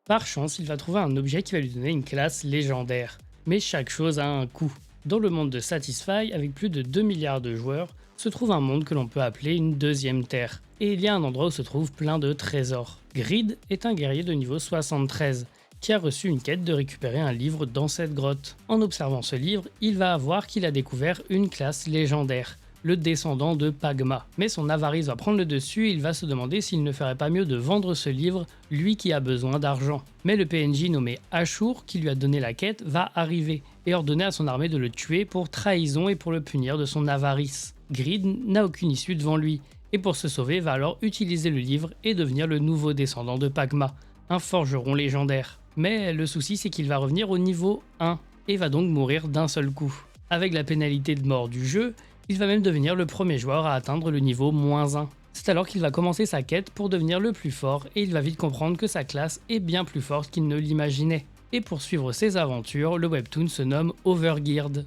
Par chance, il va trouver un objet qui va lui donner une classe légendaire. Mais chaque chose a un coût. Dans le monde de Satisfy, avec plus de 2 milliards de joueurs, se trouve un monde que l'on peut appeler une deuxième terre. Et il y a un endroit où se trouve plein de trésors. Grid est un guerrier de niveau 73 qui a reçu une quête de récupérer un livre dans cette grotte. En observant ce livre, il va voir qu'il a découvert une classe légendaire, le descendant de Pagma. Mais son avarice va prendre le dessus et il va se demander s'il ne ferait pas mieux de vendre ce livre, lui qui a besoin d'argent. Mais le PNJ nommé Ashur, qui lui a donné la quête, va arriver et ordonner à son armée de le tuer pour trahison et pour le punir de son avarice. Grid n'a aucune issue devant lui, et pour se sauver va alors utiliser le livre et devenir le nouveau descendant de Pagma, un forgeron légendaire. Mais le souci c'est qu'il va revenir au niveau 1, et va donc mourir d'un seul coup. Avec la pénalité de mort du jeu, il va même devenir le premier joueur à atteindre le niveau -1. C'est alors qu'il va commencer sa quête pour devenir le plus fort, et il va vite comprendre que sa classe est bien plus forte qu'il ne l'imaginait. Et pour suivre ses aventures, le webtoon se nomme Overgeared.